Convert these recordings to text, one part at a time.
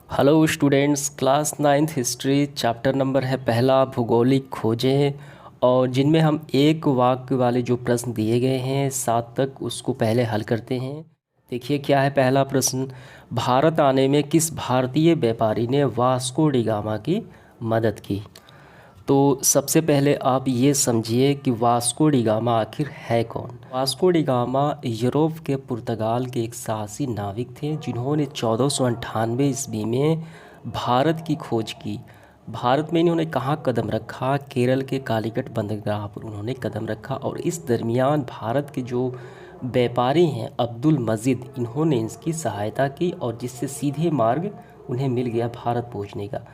Hello students, class ninth history chapter number है पहला भूगोलिक खोजें। और जिनमें हम एक वाक्य वाले जो प्रश्न दिए गए हैं 7 तक उसको पहले हल करते हैं। देखिए क्या है पहला प्रश्न। भारत आने में किस भारतीय व्यापारी ने वास्को डी गामा की मदद की। तो सबसे पहले आप ये समझिए कि वास्को डी गामा आखिर है कौन। वास्को डी गामा यूरोप के पुर्तगाल के एक साहसी नाविक थे जिन्होंने 1498 ईस्वी में भारत की खोज की। भारत में इन्होंने कहाँ कदम रखा? केरल के कालीकट बंदरगाह पर उन्होंने कदम रखा। और इस दरमियान भारत के जो व्यापारी हैं अब्दुल मजीद, इन्होंने इसकी सहायता की और जिससे सीधे मार्ग उन्हें मिल गया भारत पहुँचने का।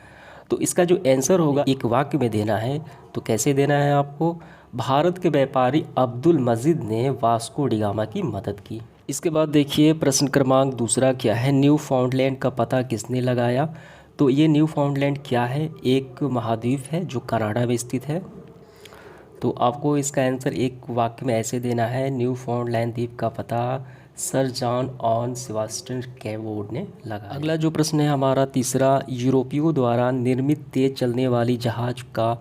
तो इसका जो आंसर होगा एक वाक्य में देना है। तो कैसे देना है आपको? भारत के व्यापारी अब्दुल मजीद ने वास्को डी गामा की मदद की। इसके बाद देखिए प्रश्न क्रमांक दूसरा क्या है। न्यू फाउंडलैंड का पता किसने लगाया? तो ये न्यू फाउंडलैंड क्या है? एक महाद्वीप है जो कनाडा में स्थित है। तो आपको इसका आंसर एक वाक्य में ऐसे देना है, न्यू फाउंडलैंड द्वीप का पता सर जॉन ऑन सेबास्टियन कैवोड ने लगाया। अगला जो प्रश्न है हमारा तीसरा, यूरोपियों द्वारा निर्मित तेज चलने वाली जहाज का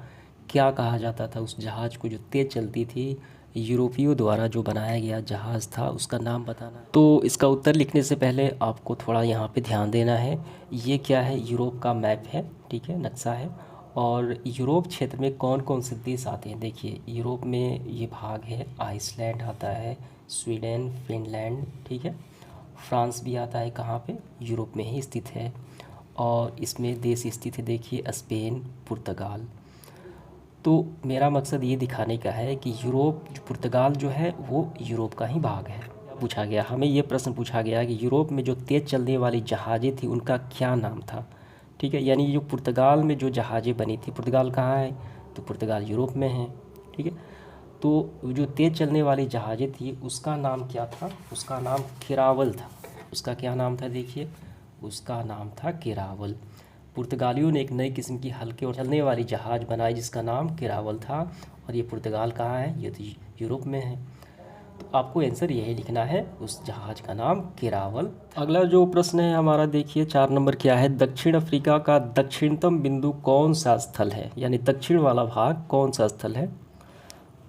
क्या कहा जाता था? उस जहाज को जो तेज चलती थी, यूरोपियों द्वारा जो बनाया गया जहाज़ था उसका नाम बताना। तो इसका उत्तर लिखने से पहले आपको थोड़ा यहाँ पे ध्यान देना है। ये क्या है? यूरोप का मैप है, ठीक है, नक्शा है। और यूरोप क्षेत्र में कौन कौन से देश आते हैं? देखिए यूरोप में ये भाग है, आइसलैंड आता है, स्वीडन, फिनलैंड, ठीक है, फ्रांस भी आता है। कहाँ पे? यूरोप में ही स्थित है। और इसमें देश स्थित है, देखिए, स्पेन, पुर्तगाल। तो मेरा मकसद ये दिखाने का है कि यूरोप जो पुर्तगाल जो है वो यूरोप का ही भाग है। पूछा गया हमें, ये प्रश्न पूछा गया कि यूरोप में जो तेज़ चलने वाली जहाज़ें थी उनका क्या नाम था, ठीक है। यानी जो पुर्तगाल में जो जहाज़ें बनी थी, पुर्तगाल कहाँ है? तो पुर्तगाल यूरोप में है, ठीक है। तो जो तेज़ चलने वाली जहाज़ें थी उसका नाम क्या था? उसका नाम केरावल था। उसका क्या नाम था? देखिए, उसका नाम था केरावल। पुर्तगालियों ने एक नई किस्म की हल्के और चलने वाली जहाज़ बनाई जिसका नाम केरावल था। और ये पुर्तगाल कहाँ है? ये तो यूरोप में है। तो आपको आंसर यही लिखना है, उस जहाज़ का नाम केरावल। अगला जो प्रश्न है हमारा, देखिए 4 नंबर क्या है। दक्षिण अफ्रीका का दक्षिणतम बिंदु कौन सा स्थल है? यानी दक्षिण वाला भाग कौन सा स्थल है?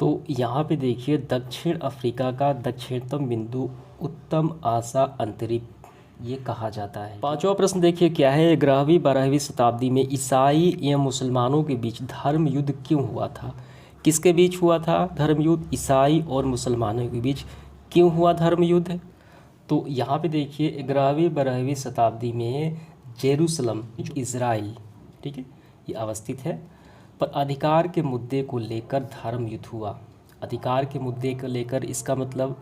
तो यहाँ पे देखिए दक्षिण अफ्रीका का दक्षिणतम बिंदु उत्तम आशा अंतरिक्ष ये कहा जाता है। पांचवा प्रश्न देखिए क्या है। 11वीं 12वीं शताब्दी में ईसाई एवं मुसलमानों के बीच धर्म युद्ध क्यों हुआ था? किसके बीच हुआ था धर्म युद्ध? ईसाई और मुसलमानों के बीच क्यों हुआ धर्म युद्ध? तो यहाँ पे देखिए 11वीं 12वीं शताब्दी में जेरूसलम जो इज़राइल, ठीक है, ये अवस्थित है, पर अधिकार के मुद्दे को लेकर धर्म युद्ध हुआ। अधिकार के मुद्दे को लेकर, इसका मतलब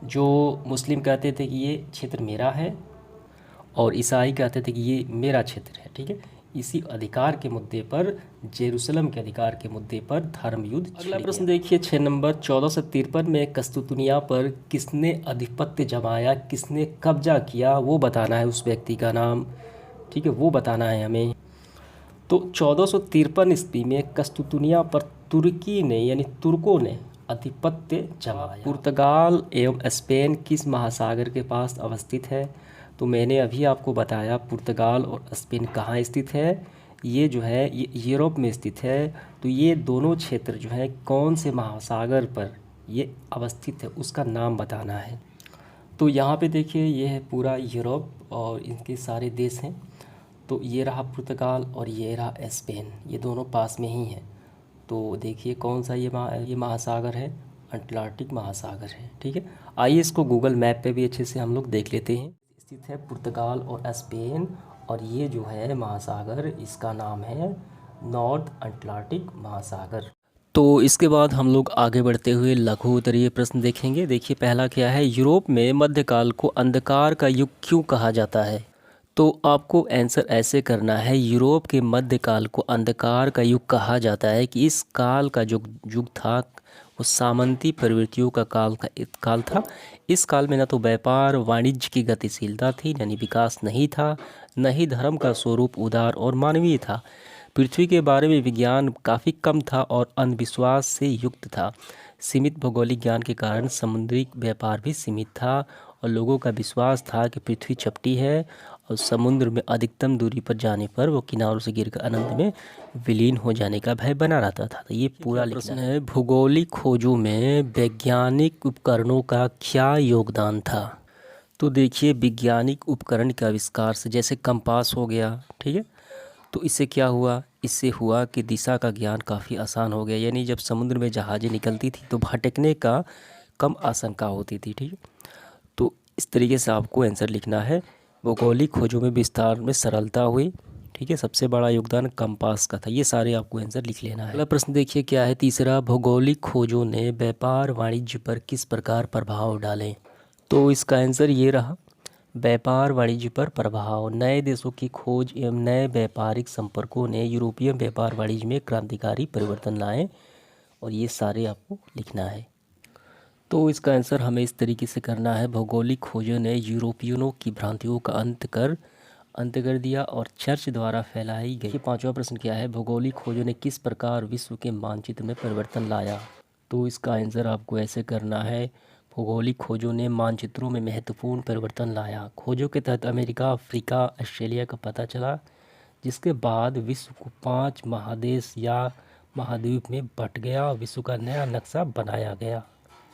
जो मुस्लिम कहते थे कि ये क्षेत्र मेरा है और ईसाई कहते थे कि ये मेरा क्षेत्र है, ठीक है। इसी अधिकार के मुद्दे पर, जेरूसलम के अधिकार के मुद्दे पर धर्म युद्ध। अगला प्रश्न देखिए 6 नंबर। 1453 में कस्तुतुनिया पर किसने अधिपत्य जमाया, किसने कब्जा किया, वो बताना है, उस व्यक्ति का नाम, ठीक है, वो बताना है हमें। तो 1453 ईस्वी में कस्तुतुनिया पर तुर्की ने यानी तुर्कों ने आधिपत्य जमाया। पुर्तगाल एवं स्पेन किस महासागर के पास अवस्थित है? तो मैंने अभी आपको बताया पुर्तगाल और स्पेन कहाँ स्थित है। ये जो है ये यूरोप में स्थित है। तो ये दोनों क्षेत्र जो है कौन से महासागर पर ये अवस्थित है उसका नाम बताना है। तो यहाँ पे देखिए ये है पूरा यूरोप और इनके सारे देश हैं। तो ये रहा पुर्तगाल और ये रहा स्पेन, ये दोनों पास में ही हैं। तो देखिए कौन सा ये महासागर है, अटलांटिक महासागर है, ठीक है। आइए इसको गूगल मैप पे भी अच्छे से हम लोग देख लेते हैं। स्थित है पुर्तगाल और स्पेन, और ये जो है महासागर इसका नाम है नॉर्थ अटलांटिक महासागर। तो इसके बाद हम लोग आगे बढ़ते हुए लघु उत्तरीय प्रश्न देखेंगे। देखिए पहला क्या है। यूरोप में मध्यकाल को अंधकार का युग क्यों कहा जाता है? तो आपको आंसर ऐसे करना है, यूरोप के मध्यकाल को अंधकार का युग कहा जाता है कि इस काल का जो युग था वो सामंती प्रवृत्तियों का काल था। इस काल में न तो व्यापार वाणिज्य की गतिशीलता थी, यानी विकास नहीं था, न ही धर्म का स्वरूप उदार और मानवीय था। पृथ्वी के बारे में विज्ञान काफ़ी कम था और अंधविश्वास से युक्त था। सीमित भौगोलिक ज्ञान के कारण समुद्री व्यापार भी सीमित था और लोगों का विश्वास था कि पृथ्वी चपटी है और समुद्र में अधिकतम दूरी पर जाने पर वो किनारों से गिरकर अनंत में विलीन हो जाने का भय बना रहता था। तो ये पूरा प्रश्न है, भूगोलिक खोजों में वैज्ञानिक उपकरणों का क्या योगदान था। तो देखिए, वैज्ञानिक उपकरण के आविष्कार से, जैसे कंपास हो गया, ठीक है, तो इससे क्या हुआ, इससे हुआ कि दिशा का ज्ञान काफ़ी आसान हो गया। यानी जब समुद्र में जहाज़ें निकलती थी तो भटकने का कम आशंका होती थी, ठीक है। तो इस तरीके से आपको आंसर लिखना है। भौगोलिक खोजों में विस्तार में सरलता हुई, ठीक है। सबसे बड़ा योगदान कंपास का था। ये सारे आपको आंसर लिख लेना है। अगला प्रश्न देखिए क्या है, तीसरा, भौगोलिक खोजों ने व्यापार वाणिज्य पर किस प्रकार प्रभाव डाले। तो इसका आंसर ये रहा, व्यापार वाणिज्य पर प्रभाव। नए देशों की खोज एवं नए व्यापारिक संपर्कों ने यूरोपीय व्यापार वाणिज्य में क्रांतिकारी परिवर्तन लाए, और ये सारे आपको लिखना है। तो इसका आंसर हमें इस तरीके से करना है, भौगोलिक खोजों ने यूरोपियनों की भ्रांतियों का अंत कर दिया और चर्च द्वारा फैलाई गई। पांचवा प्रश्न क्या है, भौगोलिक खोजों ने किस प्रकार विश्व के मानचित्र में परिवर्तन लाया। तो इसका आंसर आपको ऐसे करना है, भौगोलिक खोजों ने मानचित्रों में महत्वपूर्ण परिवर्तन लाया। खोजों के तहत अमेरिका, अफ्रीका, ऑस्ट्रेलिया का पता चला, जिसके बाद विश्व को 5 महादेश या महाद्वीप में बंट गया और विश्व का नया नक्शा बनाया गया।